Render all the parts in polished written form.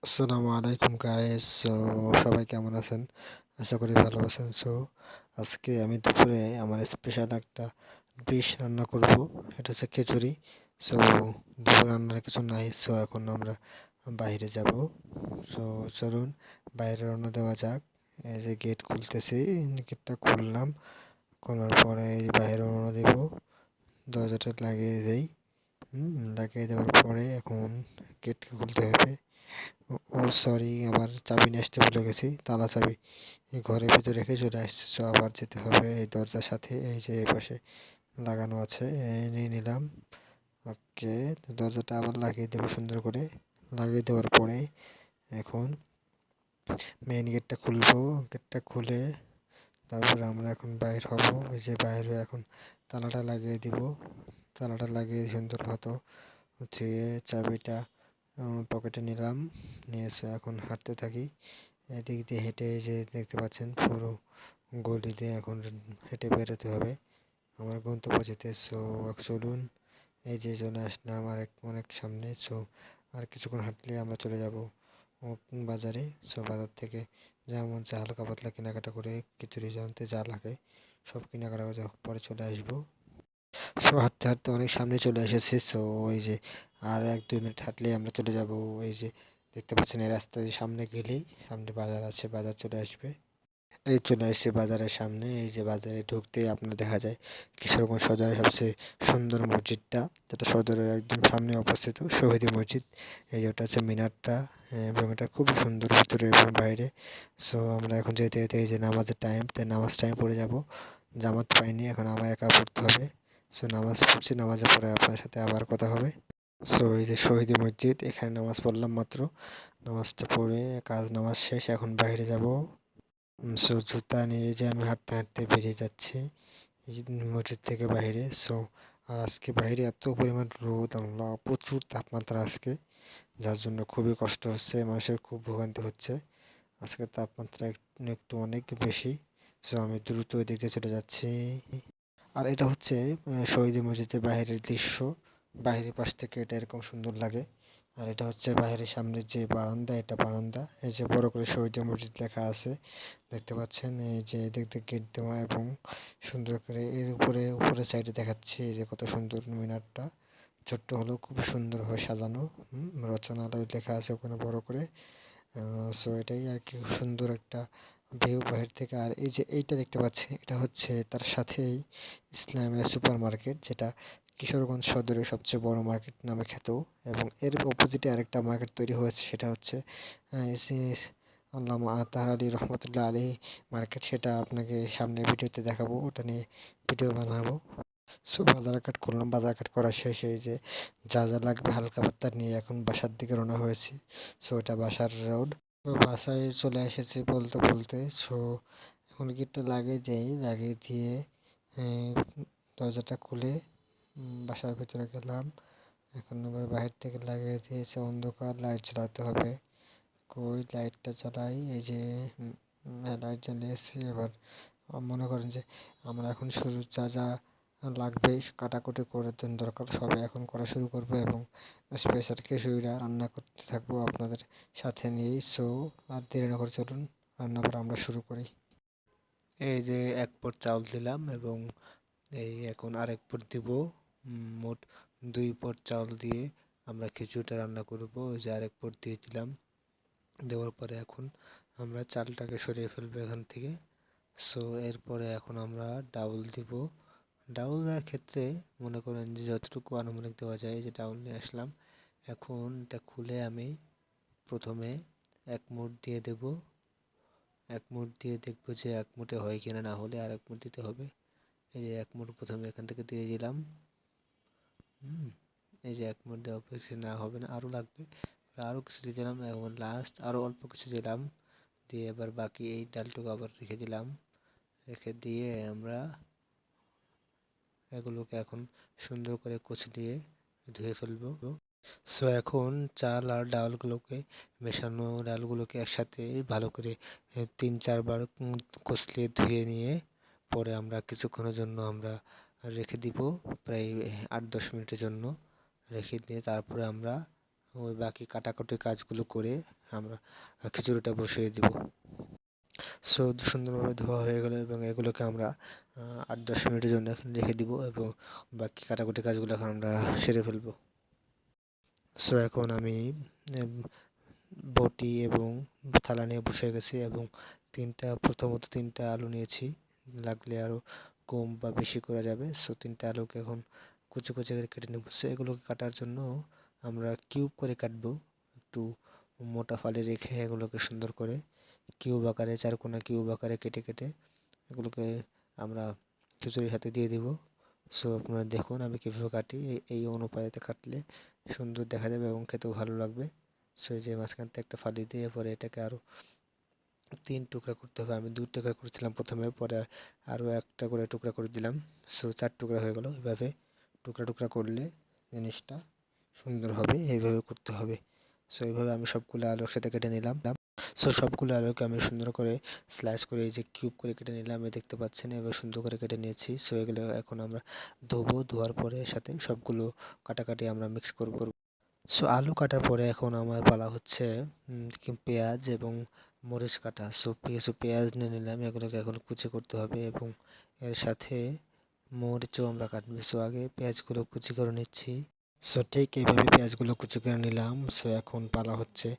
আসসালামু আলাইকুম গাইস। সবাই কেমন আছেন? আশা করি ভালো আছেন। আজকে আমি দুপুরে আমার স্পেশাল একটা ডিশ রান্না করব। এটা হচ্ছে খিচুড়ি। সো দুপুরে রান্নার কিছু নাই, এখন আমরা বাইরে যাব। সো চলুন বাইরে রওনা দেওয়া যাক। এই যে গেট খুলতেছি, গেটটা খুললাম, খোলার পরে এই বাইরে রওনা দেব। দরজাটা লাগিয়ে দেই। লাগিয়ে দেওয়ার পরে এখন গেটকে খুলতে হবে। ও সরি, আবার চাবি নিয়ে আসতে ভুলে গেছি, তালা চাবি এই ঘরের ভিতরে রেখে চলে আসছে। আবার যেতে হবে এই দরজার সাথে, এই যে এই পাশে লাগানো আছে, নিয়ে নিলাম। ওকে, তো দরজাটা আবার লাগিয়ে দেবো সুন্দর করে। লাগিয়ে দেওয়ার পরে এখন মেইন গেটটা খুলবো। গেটটা খুলে তারপরে আমরা এখন বাইর হব। এই যে বাইরে এখন তালাটা লাগিয়ে দিব। তালাটা লাগিয়ে সুন্দর মতো ধুয়ে চাবিটা পকেটে নিলাম। নিয়ে এসে এখন হাঁটতে থাকি। এদিক দিয়ে হেঁটে, এই যে দেখতে পাচ্ছেন পুরো গলি দিয়ে এখন হেঁটে বেরোতে হবে আমার গন্তব্য যেতে। চলুন, এই যে চলে আসলাম অনেক সামনে। আর কিছুক্ষণ হাঁটলে আমরা চলে যাব বাজারে। বাজার থেকে যেমন চা হালকা পাতলা কেনাকাটা করে খিচুড়ি জানতে যা লাগে সব কেনাকাটা করে পরে চলে আসবো। হাঁটতে হাঁটতে অনেক সামনে চলে এসেছি। ওই যে আর 1-2 মিনিট হাঁটলেই আমরা চলে যাব। এই যে দেখতে পাচ্ছেন এই রাস্তা দিয়ে সামনে গেলেই সামনে বাজার আছে, বাজার চলে আসবে। এই চলে আসছে বাজারের সামনে। এই যে বাজারে ঢুকতে আপনার দেখা যায় কিশোরগঞ্জ সদরের সবচেয়ে সুন্দর মসজিদটা, যেটা সদরের একদম সামনে অবস্থিত, শহীদী মসজিদ। এই যে ওটা হচ্ছে মিনারটা, এবং এটা খুব সুন্দর ভিতরে এবং বাইরে। আমরা এখন যেতে যেতে এই যে নামাজের টাইম, তাই নামাজ টাইম পড়ে যাব। জামাত পাইনি, এখন আমায় একা পড়তে হবে। নামাজ পড়ছি, নামাজের পরে আপনার সাথে আবার কথা হবে। এই যে শহীদী মসজিদ, এখানে নামাজ পড়লাম মাত্র। নামাজটা পড়ে নামাজ শেষ, এখন বাইরে যাব। জুতা নিয়ে যে আমি হাঁটতে হাঁটতে বেরিয়ে যাচ্ছি এই যে মসজিদ থেকে বাইরে। আর আজকে বাইরে এত পরিমাণ রোদ, আল্লাহ, প্রচুর তাপমাত্রা আজকে, যার জন্য খুবই কষ্ট হচ্ছে, মানুষের খুব ভোগান্তি হচ্ছে। আজকে তাপমাত্রা একটু অনেক বেশি। আমি দ্রুত এদিকে চলে যাচ্ছি। আর এটা হচ্ছে শহীদ মসজিদের বাইরের দৃশ্য। বাইরের পাশ থেকে এটা এরকম সুন্দর লাগে। আর এটা হচ্ছে বাইরের সামনের যে বারান্দা, এটা বারান্দা। এই যে বড় করে শহীদ মসজিদ লেখা আছে, দেখতে পাচ্ছেন। এই যে এদিক দিয়ে গেট দেওয়া এবং সুন্দর করে এর উপরে সাইডে দেখাচ্ছে এই যে কত সুন্দর মিনারটা। ছোট্ট হলেও খুব সুন্দরভাবে সাজানো। রচনালয় লেখা আছে ওখানে বড় করে। এটাই আর কি, সুন্দর একটা ভিউ বাইরে থেকে। আর এই যে এইটা দেখতে পাচ্ছি, এটা হচ্ছে তার সাথেই ইসলামিয়া সুপার মার্কেট, যেটা কিশোরগঞ্জ সদরের সবচেয়ে বড় মার্কেট নামে খ্যাত। এবং এর অপোজিটে আরেকটা মার্কেট তৈরি হয়েছে, সেটা হচ্ছে আল্লামা আতাহার আলী রহমতুল্লাহ আলী মার্কেট। সেটা আপনাকে সামনের ভিডিওতে দেখাবো, ওটা নিয়ে ভিডিও বানাবো। বাজারঘাট করলাম, বাজারঘাট করা শেষ। এই যে যা যা লাগবে হালকা পাত্তা নিয়ে এখন বাসার দিকে রওনা হয়েছি। এটা বাসার রোড। বাসায় চলে এসেছি বলতে বলতে। এখন গেটটা লাগিয়ে দেই, লাগিয়ে দিয়ে দরজাটা খুলে বাসার ভিতরে গেলাম। এখন আবার বাইরে থেকে লাগিয়ে দিয়েছে, অন্ধকার, লাইট জ্বালাতে হবে। কই লাইটটা জ্বালাই, এই যে লাইট জ্বালিয়েছি। এবার মনে করেন যে আমরা এখন শুরু যা যা লাগবে কাটাকুটি করে দেন দরকার সবাই এখন করা শুরু করবো, এবং স্পেশাল খিচুড়িটা রান্না করতে থাকবো আপনাদের সাথে নিয়েই। আর দেরি না করে চলুন রান্না করা আমরা শুরু করি। এই যে 1 পট চাউল দিলাম এবং এই এখন আরেক পট দিব। মোট 2 পট চাউল দিয়ে আমরা খিচুড়িটা রান্না করব। ওই যে আরেক পট দিয়ে দিলাম। দেওয়ার পরে এখন আমরা চালটাকে সরিয়ে ফেলবো এখান থেকে। এরপরে এখন আমরা ডাউল দিব। ডাউল দেওয়ার ক্ষেত্রে মনে করেন যে যতটুকু আনুমানিক দেওয়া যায়, যে ডাউল নিয়ে আসলাম। এখন এটা খুলে আমি প্রথমে 1 মুঠ দিয়ে দেব। 1 মুঠ দিয়ে দেখবো যে 1 মুঠে হয় কিনা, না হলে আর 1 মুঠ দিতে হবে। এই যে 1 মুঠ প্রথমে এখান থেকে দিয়ে দিলাম। এই যে 1 মুঠ দেওয়া বেশি না হবে না, আরও লাগবে। আরও কিছু দিয়ে দিলাম, এখন লাস্ট আরও অল্প কিছু দিলাম। দিয়ে এবার বাকি এই ডালটুকু আবার রেখে দিলাম। রেখে দিয়ে আমরা এগুলোকে এখন সুন্দর করে কচি দিয়ে ধুয়ে ফেলবো। এখন চাল আর ডালগুলোকে মেশানো ডালগুলোকে একসাথে ভালো করে 3-4 বার কচলিয়ে ধুয়ে নিয়ে পরে আমরা কিছুক্ষণের জন্য আমরা রেখে দিব, প্রায় 8-10 মিনিটের জন্য রেখে দিয়ে তারপরে আমরা ওই বাকি কাটাকুটি কাজগুলো করে আমরা খিচুড়িটা বসিয়ে দিব। সো সুন্দরভাবে ধোয়া হয়ে গেল এবং এগুলোকে আমরা 8-10 মিনিটের জন্য এখন রেখে দিব এবং বাকি কাটাকুটি কাজগুলো এখন আমরা সেরে ফেলবো। সো এখন আমি বটি এবং থালা নিয়ে বসে গেছি এবং প্রথমত তিনটা আলু নিয়েছি, লাগলে আরও কম বা বেশি করা যাবে। সো তিনটা আলুকে এখন কুচি কুচি করে কেটে নেব। সো এগুলোকে কাটার জন্য আমরা কিউব করে কাটবো, একটু মোটা ফালি রেখে এগুলোকে সুন্দর করে কিউব আকারে, চারকোনা কিউব আকারে কেটে কেটে এগুলোকে আমরা খিচুড়ির সাথে দিয়ে দিব। সো আপনারা দেখুন আমি কীভাবে কাটি, এই অনুপাতে কাটলে সুন্দর দেখা যাবে এবং খেতেও ভালো লাগবে। সো এই যে মাঝখান থেকে একটা ফালি দিয়ে পরে এটাকে আরও 3 টুকরা করতে হবে। আমি 2 টুকরা করেছিলাম প্রথমে, পরে আরও একটা করে টুকরা করে দিলাম। সো 4 টুকরা হয়ে গেল। এভাবে টুকরা টুকরা করলে জিনিসটা সুন্দর হবে, এইভাবে করতে হবে। সো এইভাবে আমি সবগুলো আলু একসাথে কেটে নিলাম। সো সবগুলো আলুকে আমি সুন্দর করে স্লাইস করে এই যে কিউব করে কেটে নিলাম, দেখতে পাচ্ছেন এবার সুন্দর করে কেটে নিয়েছি। সো এগুলো এখন আমরা ধোবো, ধোয়ার পরে সাথে সবগুলো কাটাকাটি আমরা মিক্স করব। সো আলু কাটার পরে এখন আমার পালা হচ্ছে পেঁয়াজ এবং মরিচ কাটা। সো পেঁয়াজ নিয়ে নিলাম, এগুলোকে এখন কুচি করতে হবে এবং এর সাথে মরিচও আমরা কাটবো। সো আগে পেঁয়াজগুলো কুচি করে নিচ্ছি। সো ঠিক এইভাবে পেঁয়াজগুলো কুচি করে নিলাম। সো এখন পালা হচ্ছে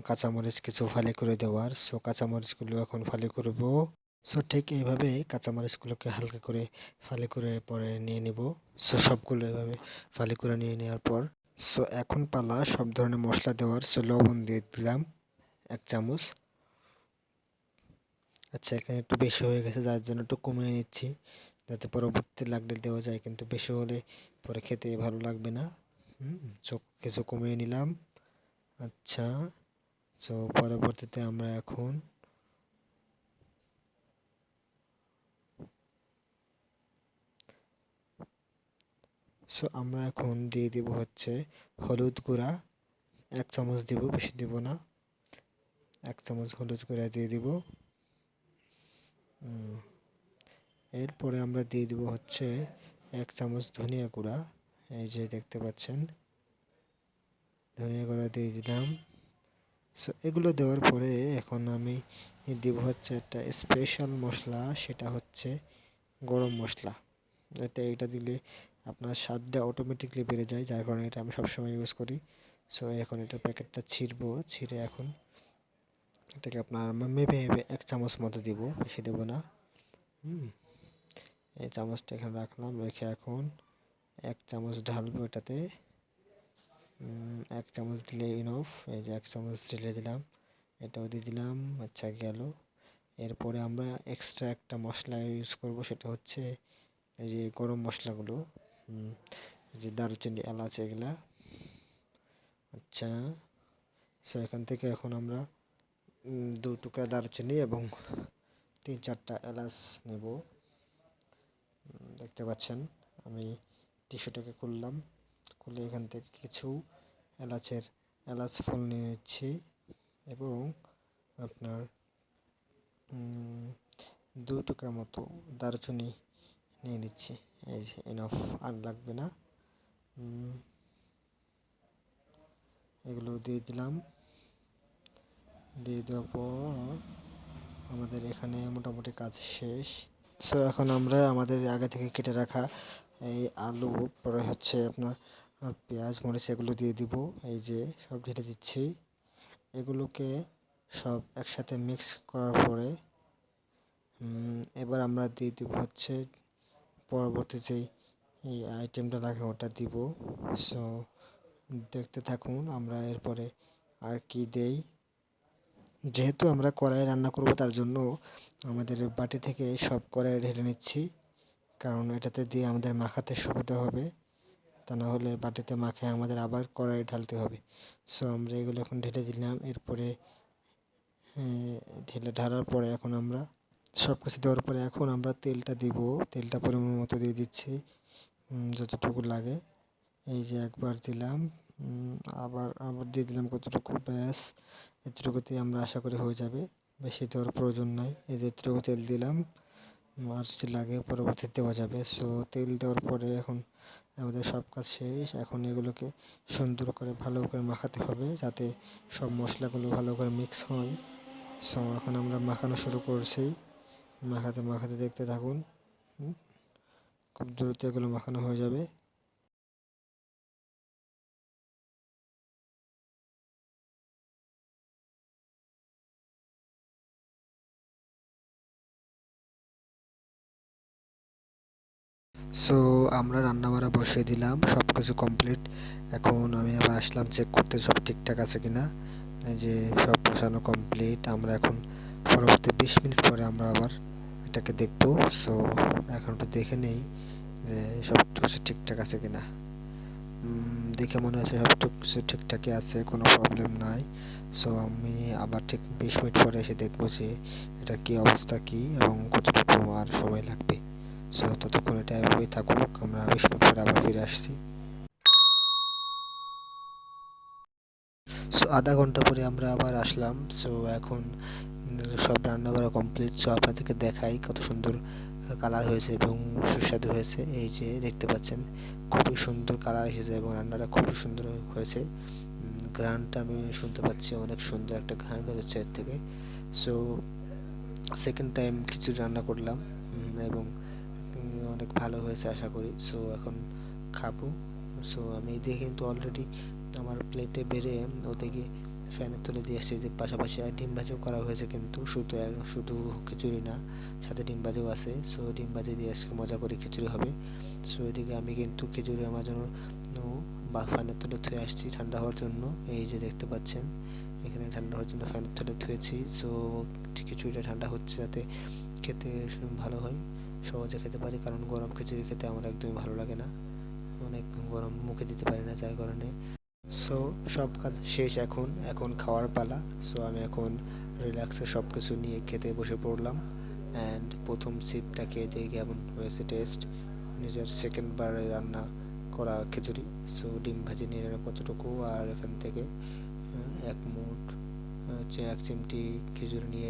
কাঁচামরিচ কিছু ফালি করে দেওয়ার। সো কাঁচামরিচগুলো এখন ফালি করব। সো ঠিক এইভাবে কাঁচামরিচগুলোকে হালকা করে ফালি করে পরে নিয়ে নিব। সো সবগুলো এভাবে ফালি করে নিয়ে নেওয়ার পর সো এখন পালা সব ধরনের মশলা দেওয়ার। সো লবণ দিয়ে দিলাম 1 চামচ। আচ্ছা, এখানে একটু বেশি হয়ে গেছে, যার জন্য একটু কমিয়ে নিচ্ছি, যাতে পরবর্তীতে লাগলে দেওয়া যায়, কিন্তু বেশি হলে পরে খেতে ভালো লাগবে না। সো কিছু কমিয়ে নিলাম। আচ্ছা, সো পরবর্তীতে আমরা এখন দিয়ে দিব হচ্ছে হলুদ গুঁড়া 1 চামচ দিব, বেশি দিব না। 1 চামচ হলুদ গুঁড়া দিয়ে দিব। এরপরে আমরা দিয়ে দিব হচ্ছে 1 চামচ ধনিয়া গুঁড়া, এই যে দেখতে পাচ্ছেন ধনিয়া গুঁড়া দিয়ে দিলাম। সো এগুলো দেওয়ার পরে এখন আমি দিব হচ্ছে একটা স্পেশাল মশলা, সেটা হচ্ছে গরম মশলা। এটা দিলে আপনার স্বাদটা অটোমেটিকলি বেড়ে যায়, যার কারণে এটা আমি সবসময় ইউজ করি। সো এখন এটা প্যাকেটটা ছিঁড়ে এখন এটাকে আপনার মেপে 1 চামচ মতো দিব, বেশি দেব না। এই চামচটা এখানে রাখলাম, রেখে এখন 1 চামচ ঢালবো এটাতে। 1 চামচ দিলে ইনফ, এই যে 1 চামচ ঢেলে দিলাম, এটাও দিয়ে দিলাম। আচ্ছা, গেল। এরপরে আমরা এক্সট্রা একটা মশলা ইউজ করব, সেটা হচ্ছে এই যে গরম মশলাগুলো, যে দারুচিনি, এলাচ, এগুলা। আচ্ছা, সো এখান থেকে এখন আমরা 2 টুকরা দারুচিনি এবং 3-4টা এলাচ নেব। দেখতে পাচ্ছেন আমি টিস্যুটাকে খুলে এখান থেকে কিছু এলাচ ফল নিয়ে নিচ্ছি এবং আপনার 2 টুকরা মতো দারুচিনি নিয়ে নিচ্ছি। এই যে এনাফ, আর লাগবে না। এগুলো দিয়ে দিলাম। দিয়ে দেওয়ার পর আমাদের এখানে মোটামুটি কাজ শেষ। সো এখন আমরা আমাদের আগে থেকে কেটে রাখা এই আলু, পরে হচ্ছে আপনার পেঁয়াজ, মরিচ এগুলো দিয়ে দিব। এই যে সব ঢেলে দিচ্ছি। এগুলোকে সব একসাথে মিক্স করার পরে এবার আমরা দিয়ে দিব হচ্ছে পরবর্তী যেই এই আইটেমটা লাগে ওটা দিব। সো দেখতে থাকুন আমরা এরপরে আর কি দেই। যেহেতু আমরা কড়াইয়ে রান্না করব, তার জন্য আমাদের বাটি থেকে সব কড়াইয়ে ঢেলে নিচ্ছি, কারণ এটাতে দিয়ে আমাদের মাখাতে সুবিধা হবে, তা না হলে বাটিতে মাখে আমাদের আবার কড়াইয়ে ঢালতে হবে। সো আমরা এগুলো এখন ঢেলে দিলাম। এরপরে ঢালার পরে এখন আমরা সব কিছু দেওয়ার পরে এখন আমরা তেলটা দিব। তেলটা পরিমাণ মতো দিয়ে দিচ্ছি, যতটুকু লাগে। এই যে একবার দিলাম, আবার দিয়ে দিলাম কতটুকু, ব্যাস এতটুকুতেই আমরা আশা করি হয়ে যাবে, বেশি দেওয়ার প্রয়োজন নাই। এই যে এতটুকু তেল দিলাম, আর যদি লাগে পরবর্তীতে দেওয়া যাবে। সো তেল দেওয়ার পরে এখন আমাদের সব কাজ শেষ। এখন এগুলোকে সুন্দর করে ভালো করে মাখাতে হবে যাতে সব মশলাগুলো ভালো করে মিক্স হয়। সো এখন আমরা মাখানো শুরু করছি। মাখাতে মাখাতে দেখতে থাকুন। খুব দ্রুত এগুলো মাখানো হয়ে যাবে। সো আমরা রান্নাবাড়া বসিয়ে দিলাম, সব কিছু কমপ্লিট। এখন আমি আবার আসলাম চেক করতে সব ঠিকঠাক আছে কিনা। এই যে সব বসানো কমপ্লিট। আমরা এখন পরবর্তী 20 মিনিট পরে আমরা আবার এটাকে দেখব। সো এখন একটু দেখে নেই যে সব কিছু ঠিকঠাক আছে কিনা। দেখে মনে হচ্ছে সব কিছু ঠিকঠাকই আছে, কোনো প্রবলেম নাই। সো আমি আবার ঠিক 20 মিনিট পরে এসে দেখবো যে এটা কি অবস্থা কি এবং কতটুকু আর সময় লাগবে। সো ততক্ষণ এটা এভাবেই থাকুক, আমরা 20 মিনিট পরে আবার ফিরে আসছি। সো আধা ঘন্টা পরে আমরা আবার আসলাম। সো এখন সব রান্না বান্না কমপ্লিট। সো আপনাদেরকে দেখাই কত সুন্দর কালার হয়েছে এবং সুস্বাদু হয়েছে। এই যে দেখতে পাচ্ছেন খুবই সুন্দর কালার এসেছে এবং রান্নাটা খুবই সুন্দর হয়েছে। ঘ্রাণটা আমি শুনতে পাচ্ছি, অনেক সুন্দর একটা ঘ্রাণ বেরোচ্ছে এর থেকে। সো সেকেন্ড টাইম খিচুড়ি রান্না করলাম এবং অনেক ভালো হয়েছে আশা করি। সো এখন খাবো। সো আমি এদিকে কিন্তু অলরেডি আমার প্লেটে বেড়ে ওদিকে ফ্যানের তলে দিয়ে এসেছি, যে পাশাপাশি ডিম ভাজিও করা হয়েছে, কিন্তু শুধু খিচুড়ি না, সাথে ডিম ভাজিও আছে। সো ডিম ভাজি দিয়ে আজকে মজা করে খিচুড়ি হবে। সো এদিকে আমি কিন্তু খিচুড়ি আমার জন্য বা ফ্যানের তলে থুয়ে আসছি ঠান্ডা হওয়ার জন্য। এই যে দেখতে পাচ্ছেন এখানে ঠান্ডা হওয়ার জন্য ফ্যানের তলে থুয়েছি। সো খিচুড়িটা ঠান্ডা হচ্ছে যাতে খেতে ভালো হয়, সহজে খেতে পারি, কারণ গরম খিচুড়ি খেতে আমার একদমই ভালো লাগে না, অনেক গরম মুখে দিতে পারি না, যার কারণে। সো সব কাজ শেষ, এখন এখন খাওয়ার পালা। সো আমি এখন রিল্যাক্সে সব কিছু নিয়ে খেতে বসে পড়লাম। অ্যান্ড প্রথম সিপটা খেয়ে দিয়ে কেমন হয়েছে টেস্ট, নিজের সেকেন্ড বারে রান্না করা খিচুড়ি। সো ডিম ভাজি নিয়ে নিলাম কতটুকু, আর এখান থেকে এক মুঠ হচ্ছে 1 চিমটি খিচুড়ি নিয়ে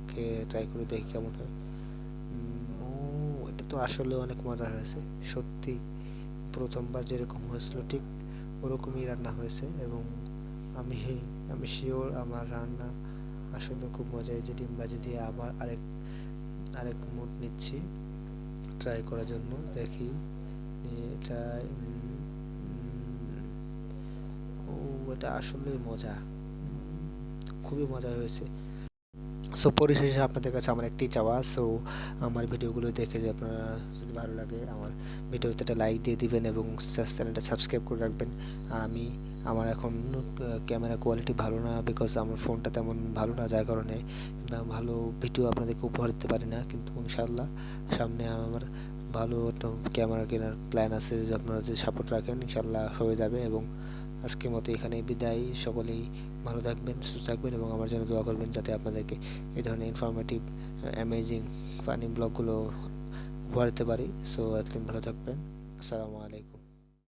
খেয়ে ট্রাই করে দেখি কেমন হয়। ও, এটা তো আসলে অনেক মজা হয়েছে সত্যি। প্রথমবার যেরকম হয়েছিল ঠিক ওরকমই রান্না হয়েছে এবং আমি আমি শিওর আমার রান্না আসলে খুব মজা। এই যে ডিম ভাজি দিয়ে আবার আরেক আরেক মুঠ নিচ্ছি ট্রাই করার জন্য, দেখি এটা। ও, এটা আসলে মজা, খুবই মজা হয়েছে। সো পরিশেষে আপনাদের কাছে আমার একটি চাওয়া, সো আমার ভিডিওগুলো দেখে যে আপনারা যদি ভালো লাগে আমার ভিডিওতে একটা লাইক দিয়ে দিবেন এবং চ্যানেলটা সাবস্ক্রাইব করে রাখবেন। আর আমার এখন ক্যামেরা কোয়ালিটি ভালো না, বিকজ আমার ফোনটা তেমন ভালো না, যার কারণে ভালো ভিডিও আপনাদেরকে উপহার দিতে পারি না, কিন্তু ইনশাআল্লাহ সামনে আমার ভালো একটা ক্যামেরা কেনার প্ল্যান আছে, যদি আপনারা যদি সাপোর্ট রাখেন ইনশাআল্লাহ হয়ে যাবে। এবং আজকের মতো এখানেই বিদায়। সকলেই ভালো থাকবেন, সুস্থ থাকবেন এবং আমার জন্য দোয়া করবেন যাতে আপনাদেরকে এই ধরনের ইনফরমেটিভ অ্যামেজিং ফানি ব্লগগুলো উপহার দিতে পারি। সো এতদিন ভালো থাকবেন। আসসালামু আলাইকুম।